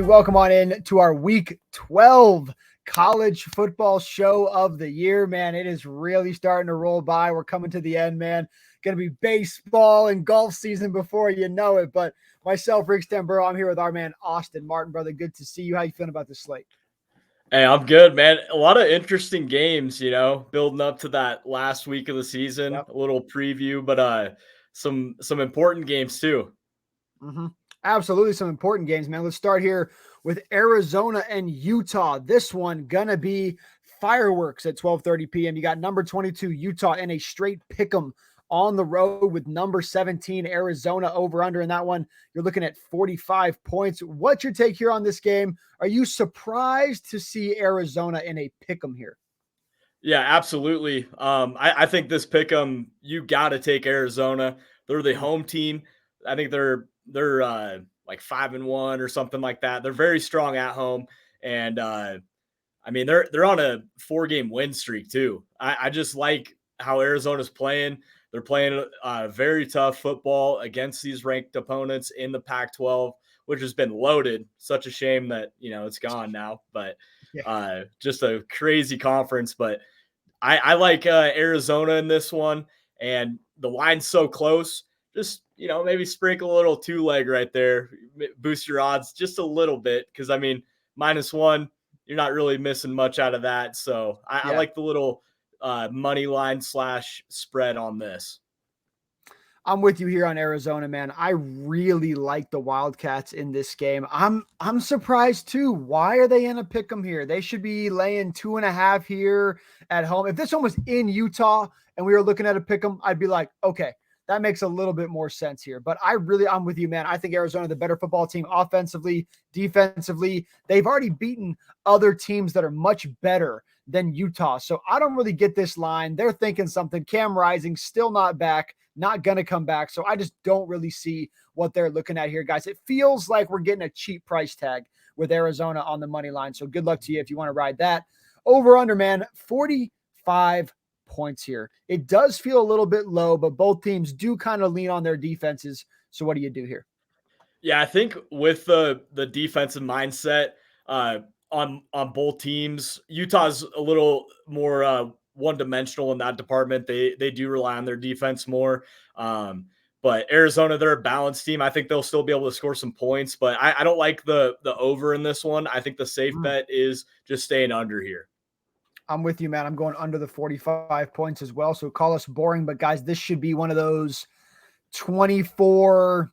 Welcome on in to our week 12 college football show of the year, man. It is really starting to roll by. We're coming to the end, man. Going to be baseball and golf season before you know it. But myself, Rick Stamburo, I'm here with our man, Austin Martin, brother. Good to see you. How you feeling about the slate? Hey, I'm good, man. A lot of interesting games, building up to that last week of the season. Yep. A little preview, but some important games too. Mm-hmm. Absolutely some important games, man. Let's start here with Arizona and Utah. This one gonna be fireworks at 12:30 p.m. You got number 22 Utah in a straight pick'em on the road with number 17 Arizona over under in that one. You're looking at 45 points. What's your take here on this game? Are you surprised to see Arizona in a pick'em here? Yeah, absolutely. I think this pick 'em, you got to take Arizona. They're the home team. I think they're like 5-1 or something like that. They're very strong at home, and I mean they're on a 4-game win streak too. I just like how Arizona's playing. They're playing very tough football against these ranked opponents in the Pac-12, which has been loaded. Such a shame that it's gone now, but Yeah. just a crazy conference. But I like Arizona in this one, and the line's so close. Just maybe sprinkle a little 2-leg right there, boost your odds just a little bit. Because I mean, -1, you're not really missing much out of that. So I Yeah. like the little money line / spread on this. I'm with you here on Arizona, man. I really like the Wildcats in this game. I'm surprised too. Why are they in a pick 'em here? They should be laying 2.5 here at home. If this one was in Utah and we were looking at a pick 'em, I'd be like, okay, that makes a little bit more sense here. But I'm with you, man. I think Arizona, the better football team, offensively, defensively. They've already beaten other teams that are much better than Utah. So I don't really get this line. They're thinking something. Cam Rising still not back, not going to come back. So I just don't really see what they're looking at here, guys. It feels like we're getting a cheap price tag with Arizona on the money line. So good luck to you if you want to ride that. Over under, man, 45 points here. It does feel a little bit low, but both teams do kind of lean on their defenses. So what do you do here? Yeah, I think with the defensive mindset uh, on both teams, Utah's a little more one dimensional in that department. They do rely on their defense more. But Arizona, they're a balanced team. I think they'll still be able to score some points, but I don't like the over in this one. I think the safe bet is just staying under here. I'm with you, man. I'm going under the 45 points as well. So call us boring, but guys, this should be one of those 24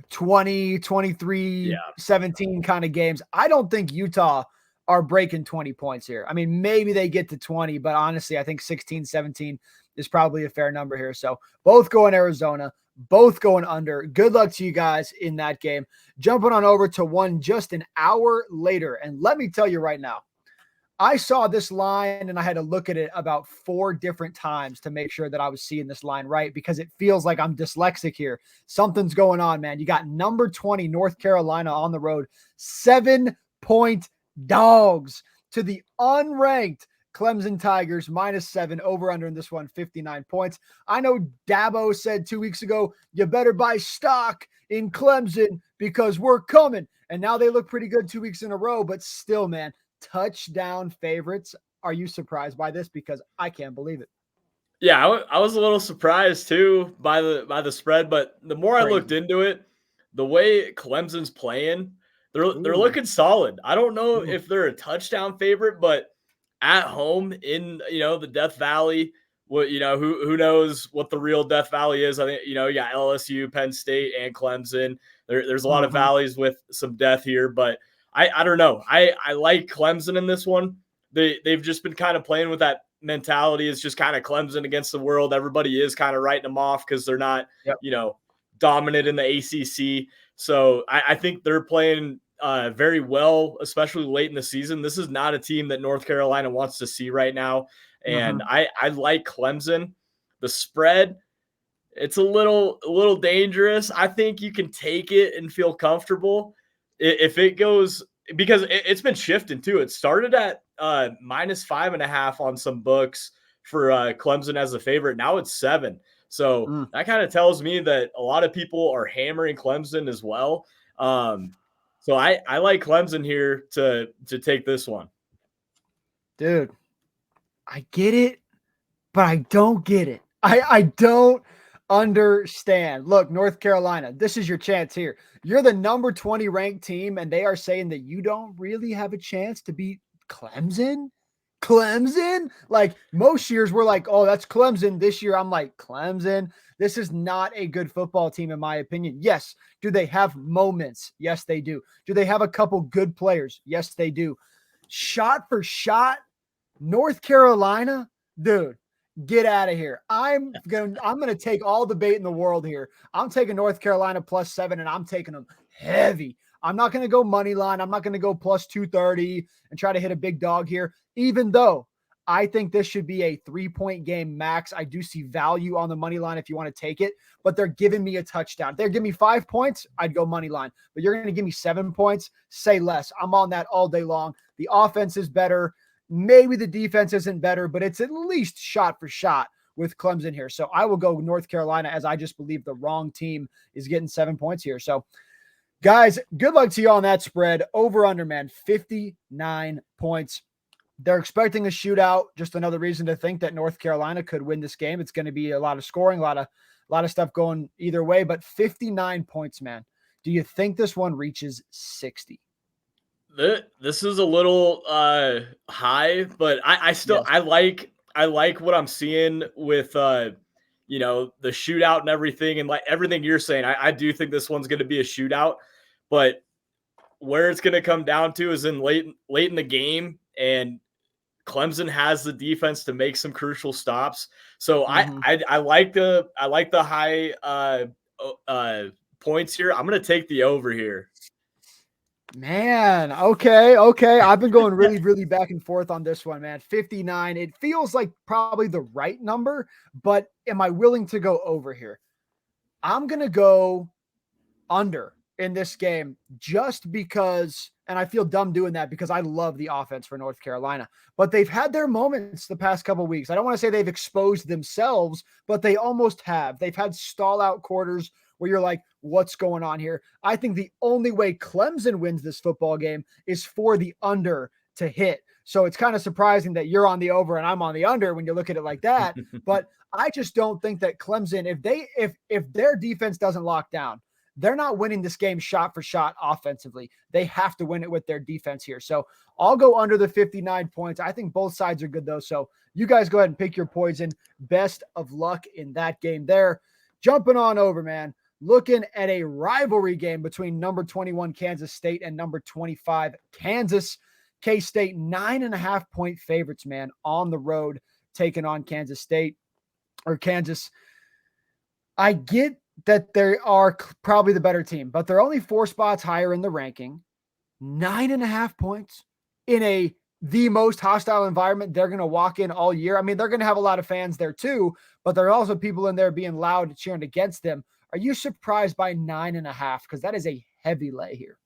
20, 23, Yeah. 17 kind of games. I don't think Utah are breaking 20 points here. I mean, maybe they get to 20, but honestly, I think 16, 17 is probably a fair number here. So both going Arizona, both going under. Good luck to you guys in that game. Jumping on over to one just an hour later. And let me tell you right now, I saw this line and I had to look at it about 4 different times to make sure that I was seeing this line right because it feels like I'm dyslexic here. Something's going on, man. You got number 20 North Carolina on the road, 7-point dogs to the unranked Clemson Tigers -7 over under in this one, 59 points. I know Dabo said 2 weeks ago, you better buy stock in Clemson because we're coming. And now they look pretty good 2 weeks in a row, but still, man, touchdown favorites. Are you surprised by this? Because I can't believe it. Yeah, I was a little surprised too by the spread, but the more I looked Crazy. into it, the way Clemson's playing, they're Ooh. looking solid. I don't know Ooh. if they're a touchdown favorite, but at home in the Death Valley, what who knows what the real Death Valley is? I think you got LSU, Penn State, and Clemson. There's a lot of Mhm. valleys with some death here, but I don't know. I like Clemson in this one. They've just been kind of playing with that mentality. It's just kind of Clemson against the world. Everybody is kind of writing them off because they're not, Yep. dominant in the ACC. So I think they're playing very well, especially late in the season. This is not a team that North Carolina wants to see right now. And Mhm. I like Clemson. The spread, it's a little dangerous. I think you can take it and feel comfortable if it goes because it's been shifting too. It started at -5.5 on some books for Clemson as a favorite. Now it's 7. So Mm. that kind of tells me that a lot of people are hammering Clemson as well. Um, So I like Clemson here to take this one. Dude, I get it, but I don't get it. I don't understand. Look, North Carolina, this is your chance here. You're the number 20 ranked team, and they are saying that you don't really have a chance to beat Clemson. Clemson? Like most years, we're like, oh, that's Clemson. This year, I'm like, Clemson. This is not a good football team, in my opinion. Yes. Do they have moments? Yes, they do. Do they have a couple good players? Yes, they do. Shot for shot, North Carolina, dude, get out of here. I'm gonna take all the bait in the world here. I'm taking North Carolina +7, and I'm taking them heavy. I'm not gonna go money line. I'm not gonna go +230 and try to hit a big dog here, even though I think this should be a 3-point game max. I do see value on the money line if you want to take it, but they're giving me a touchdown. They're giving me 5 points, I'd go money line. But you're going to give me 7 points, say less. I'm on that all day long. The offense is better. Maybe the defense isn't better, but it's at least shot for shot with Clemson here. So I will go North Carolina, as I just believe the wrong team is getting 7 points here. So guys, good luck to you on that spread. Over under, man, 59 points. They're expecting a shootout. Just another reason to think that North Carolina could win this game. It's going to be a lot of scoring, a lot of stuff going either way, but 59 points, man. Do you think this one reaches 60? This is a little high, but I still Yes. I like what I'm seeing with you know, the shootout and everything, and like everything you're saying. I do think this one's going to be a shootout, but where it's going to come down to is in late in the game, and Clemson has the defense to make some crucial stops. So I like the high points here. I'm going to take the over here. Man, okay. I've been going really back and forth on this one, man. 59. It feels like probably the right number, but am I willing to go over here? I'm going to go under in this game just because, and I feel dumb doing that because I love the offense for North Carolina, but they've had their moments the past couple of weeks. I don't want to say they've exposed themselves, but they almost have. They've had stall out quarters where you're like, what's going on here? I think the only way Clemson wins this football game is for the under to hit. So it's kind of surprising that you're on the over and I'm on the under when you look at it like that. But I just don't think that Clemson, if their defense doesn't lock down, they're not winning this game shot for shot offensively. They have to win it with their defense here. So I'll go under the 59 points. I think both sides are good, though. So you guys go ahead and pick your poison. Best of luck in that game there. Jumping on over, man. Looking at a rivalry game between number 21 Kansas State and number 25 Kansas. K-State 9.5-point favorites, man, on the road taking on Kansas State or Kansas. I get that they are probably the better team, but they're only 4 spots higher in the ranking. 9.5 points in the most hostile environment they're going to walk in all year. I mean, they're going to have a lot of fans there too, but there are also people in there being loud cheering against them. Are you surprised by 9.5? Because that is a heavy lay here.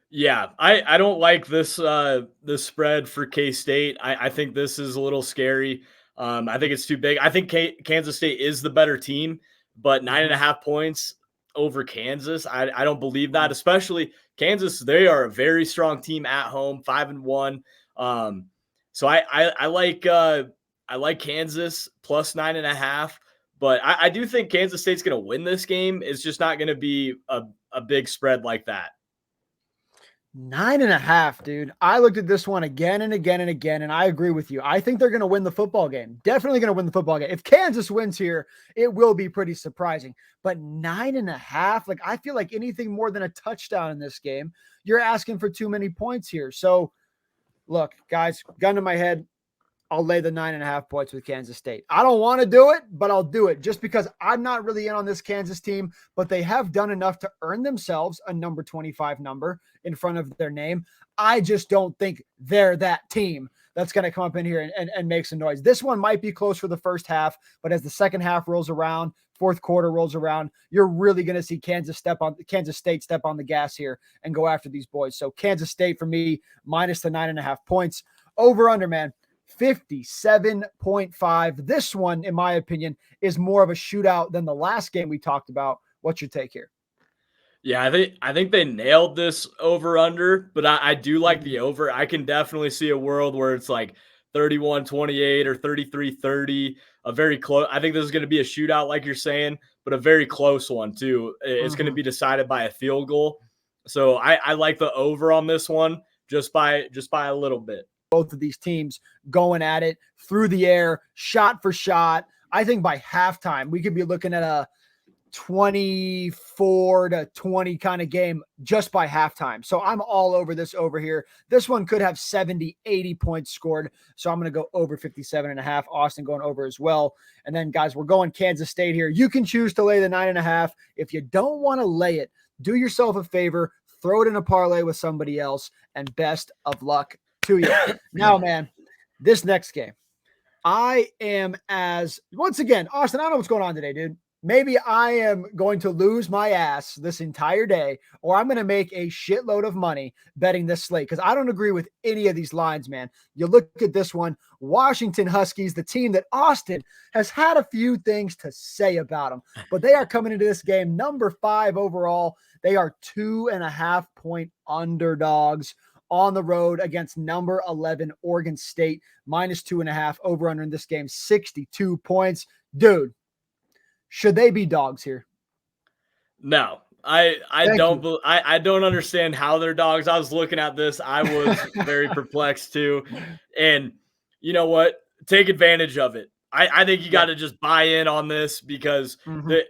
Yeah, I don't like this this spread for K-State. I think this is a little scary. I think it's too big. I think Kansas State is the better team, but 9.5 points over Kansas, I don't believe that. Especially Kansas, they are a very strong team at home, 5-1. So I like Kansas plus 9.5. But I do think Kansas State's going to win this game. It's just not going to be a big spread like that. 9.5, dude. I looked at this one again and again and again, and I agree with you. I think they're going to win the football game. Definitely going to win the football game. If Kansas wins here, it will be pretty surprising. But 9.5, like I feel like anything more than a touchdown in this game, you're asking for too many points here. So, look, guys, gun to my head. I'll lay the 9.5 points with Kansas State. I don't want to do it, but I'll do it just because I'm not really in on this Kansas team, but they have done enough to earn themselves a number 25 number in front of their name. I just don't think they're that team that's going to come up in here and make some noise. This one might be close for the first half, but as the second half rolls around, fourth quarter rolls around, you're really going to see Kansas State step on the gas here and go after these boys. So Kansas State for me, minus the 9.5 points. Over under, man. 57.5. This one, in my opinion, is more of a shootout than the last game we talked about. What's your take here? Yeah, I think they nailed this over under, but I do like Mhm. the over. I can definitely see a world where it's like 31-28 or 33-30, a very close. I think this is going to be a shootout like you're saying, but a very close one too. It's going to Mhm. be decided by a field goal. So I like the over on this one just by a little bit. Both of these teams going at it through the air, shot for shot. I think by halftime, we could be looking at a 24-20 kind of game just by halftime. So I'm all over this over here. This one could have 70, 80 points scored. So I'm going to go over 57.5. Austin going over as well. And then, guys, we're going Kansas State here. You can choose to lay the 9.5. If you don't want to lay it, do yourself a favor, throw it in a parlay with somebody else, and best of luck to you. Now, man, this next game, I am once again, Austin, I don't know what's going on today, dude. Maybe I am going to lose my ass this entire day, or I'm going to make a shitload of money betting this slate because I don't agree with any of these lines, man. You look at this one, Washington Huskies, the team that Austin has had a few things to say about them, but they are coming into this game number 5 overall. They are 2.5-point underdogs on the road against number 11 Oregon State, -2.5 over under in this game, 62 points. Dude, should they be dogs here? No, I Thank don't you. I don't understand how they're dogs. I was looking at this. I was very perplexed too. And you know what? Take advantage of it. I think you got Yeah. to just buy in on this because Mhm.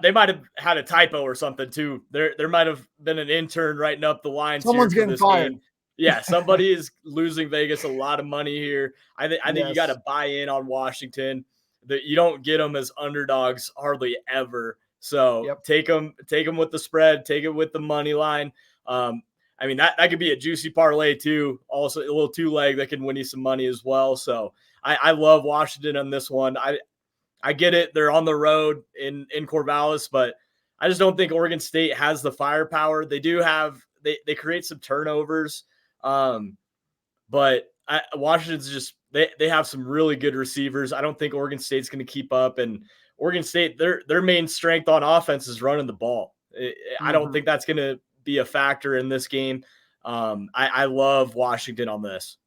they might have had a typo or something too. There might have been an intern writing up the lines here Someone's for getting this fired. game. Yeah, somebody is losing Vegas a lot of money here. I think you got Yes. to buy in on Washington. That you don't get them as underdogs hardly ever. So Yep. take them with the spread, take it with the money line. Um, I mean that could be a juicy parlay too. Also a little 2-leg that can win you some money as well. So I love Washington on this one. I get it. They're on the road in Corvallis, but I just don't think Oregon State has the firepower. They do have they create some turnovers, but Washington's just they have some really good receivers. I don't think Oregon State's going to keep up, and Oregon State their main strength on offense is running the ball. I don't Mhm. think that's going to be a factor in this game. I love Washington on this.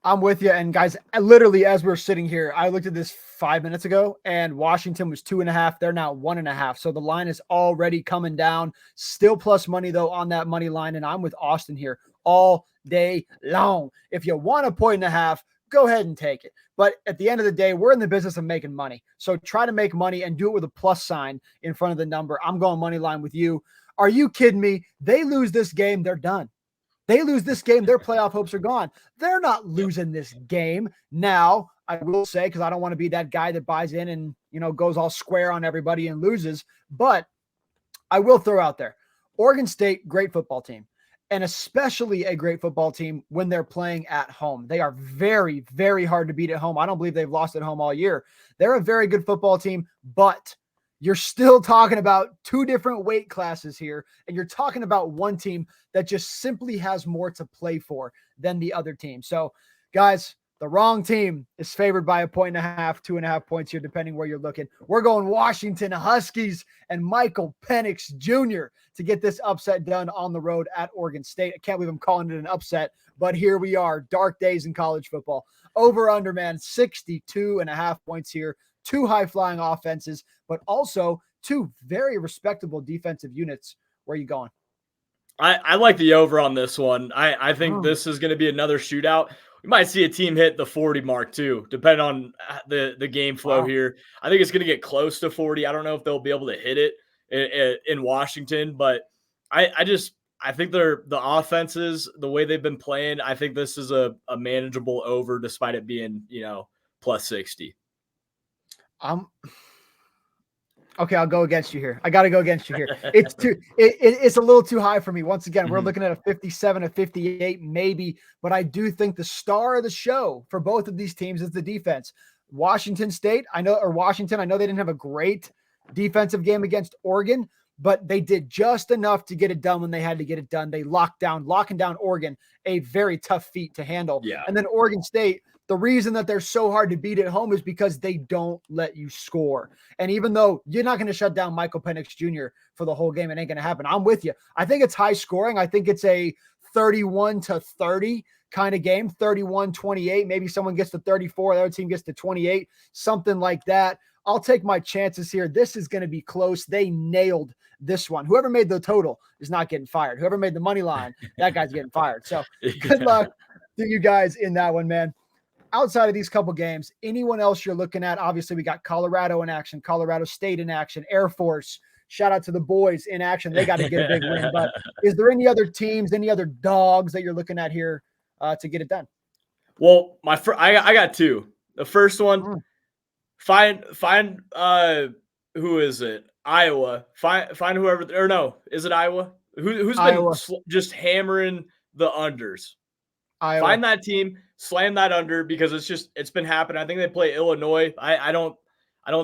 I'm with you. And guys, literally, as we're sitting here, I looked at this 5 minutes ago, and Washington was 2.5. They're now 1.5. So the line is already coming down. Still plus money though on that money line. And I'm with Austin here all day long. If you want a 1.5, go ahead and take it. But at the end of the day, we're in the business of making money. So try to make money and do it with a plus sign in front of the number. I'm going money line with you. Are you kidding me? They lose this game, they're done. They lose this game, their playoff hopes are gone. They're not Yep. losing this game. Now, I will say, because I don't want to be that guy that buys in and, goes all square on everybody and loses, but I will throw out there Oregon State, great football team, and especially a great football team when they're playing at home. They are very, very hard to beat at home. I don't believe they've lost at home all year. They're a very good football team, but you're still talking about 2 different weight classes here, and you're talking about one team that just simply has more to play for than the other team. So, guys, the wrong team is favored by 1.5, 2.5 points here, depending where you're looking. We're going Washington Huskies and Michael Penix Jr. to get this upset done on the road at Oregon State. I can't believe I'm calling it an upset, but here we are. Dark days in college football. Over under, man, 62.5 points here. 2 high-flying offenses, but also 2 very respectable defensive units. Where are you going? I like the over on this one. I think Mm. this is going to be another shootout. We might see a team hit the 40 mark too, depending on the game flow Wow. here. I think it's going to get close to 40. I don't know if they'll be able to hit it in Washington, but I think they're the offenses, the way they've been playing. I think this is a manageable over, despite it being plus 60. I'm Okay, I'll go against you here. I got to go against you here. It's a little too high for me. Once again, we're Mhm. looking at a 57, a 58, maybe, but I do think the star of the show for both of these teams is the defense. Washington State, I know they didn't have a great defensive game against Oregon, but they did just enough to get it done when they had to get it done. They locking down Oregon, a very tough feat to handle. Yeah. And then Oregon State, The reason that they're so hard to beat at home is because they don't let you score. And even though you're not going to shut down Michael Penix Jr. for the whole game, it ain't going to happen. I'm with you. I think it's high scoring. I think it's a 31-30 kind of game, 31-28. Maybe someone gets to 34, the other team gets to 28, something like that. I'll take my chances here. This is going to be close. They nailed this one. Whoever made the total is not getting fired. Whoever made the money line, that guy's getting fired. So good luck to you guys in that one, man. Outside of these couple games, anyone else you're looking at? Obviously, we got Colorado in action, Colorado State in action, Air Force. Shout out to the boys in action. They got to get a big win. But is there any other teams, any other dogs that you're looking at here to get it done? Well, I got two. The first one, find who is it? Iowa. Find whoever, or no, is it Iowa? Who's been just hammering the unders? Iowa. Find that team, slam that under, because it's been happening. I think they play Illinois. I don't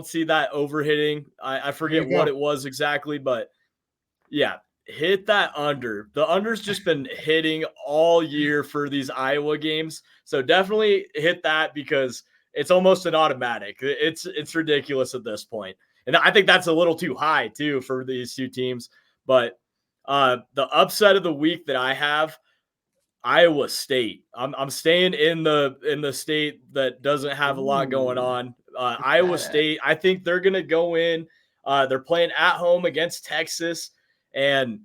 see that overhitting. I forget what it was exactly, but yeah, hit that under. The under's just been hitting all year for these Iowa games. So definitely hit that, because it's almost an automatic. It's ridiculous at this point. And I think that's a little too high too for these two teams. But the upset of the week that I have, Iowa State. I'm staying in the state that doesn't have a lot going on. Iowa State, I think they're going to go in. They're playing at home against Texas, and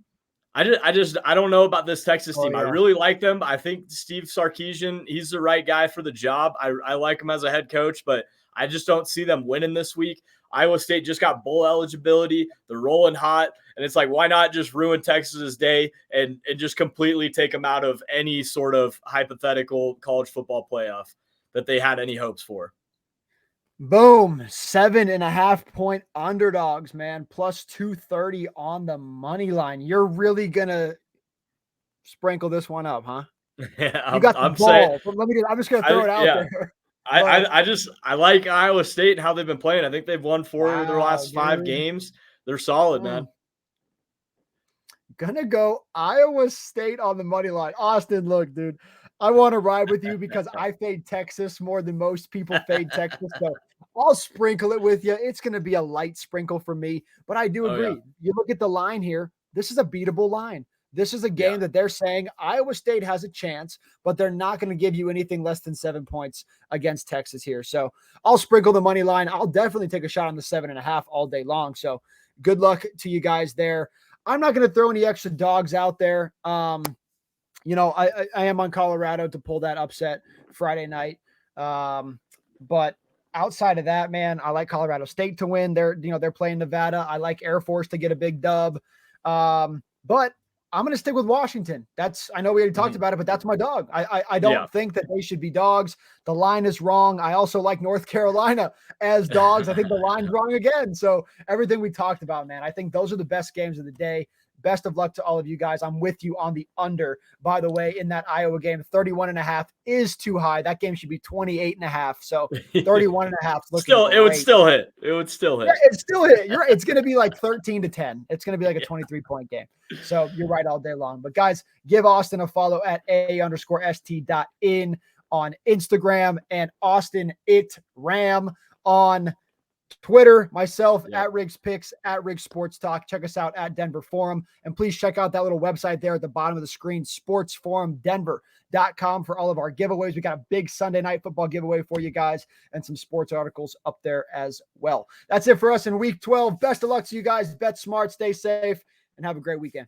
I don't know about this Texas team. Yeah. I really like them. I think Steve Sarkisian, he's the right guy for the job. I like him as a head coach, but I just don't see them winning this week. Iowa State just got bowl eligibility. They're rolling hot. And it's like, why not just ruin Texas's day and just completely take them out of any sort of hypothetical college football playoff that they had any hopes for? Boom. 7.5 point underdogs, man. Plus 230 on the money line. You're really going to sprinkle this one up, huh? Yeah, you got the ball. I'm just going to throw it out there. I like Iowa State and how they've been playing. I think they've won 4 of their last 5 games. They're solid, man. Gonna go Iowa State on the money line. Austin, look, dude, I want to ride with you because I fade Texas more than most people fade Texas. So I'll sprinkle it with you. It's going to be a light sprinkle for me, but I do agree. Yeah. You look at the line here. This is a beatable line. This is a game that they're saying Iowa State has a chance, but they're not going to give you anything less than 7 points against Texas here. So I'll sprinkle the money line. I'll definitely take a shot on the 7.5 all day long. So good luck to you guys there. I'm not going to throw any extra dogs out there. You know, I am on Colorado to pull that upset Friday night. But outside of that, man, I like Colorado State to win. They're playing Nevada. I like Air Force to get a big dub. But I'm going to stick with Washington. I know we already talked about it, but that's my dog. I don't think that they should be dogs. The line is wrong. I also like North Carolina as dogs. I think the line's wrong again. So everything we talked about, man, I think those are the best games of the day. Best of luck to all of you guys. I'm with you on the under, by the way, in that Iowa game. 31.5 is too high. That game should be 28.5. So 31.5. It would still hit. It would still hit. Yeah, it's still hit. It's going to be like 13-10. It's going to be like a 23-point game. So you're right all day long. But guys, give Austin a follow at @a_st.in on Instagram and Austin It Ram on Twitter, myself at Riggs Picks, at Riggs Sports Talk. Check us out at Denver Forum. And please check out that little website there at the bottom of the screen, sportsforumdenver.com, for all of our giveaways. We got a big Sunday night football giveaway for you guys and some sports articles up there as well. That's it for us in week 12. Best of luck to you guys. Bet smart, stay safe, and have a great weekend.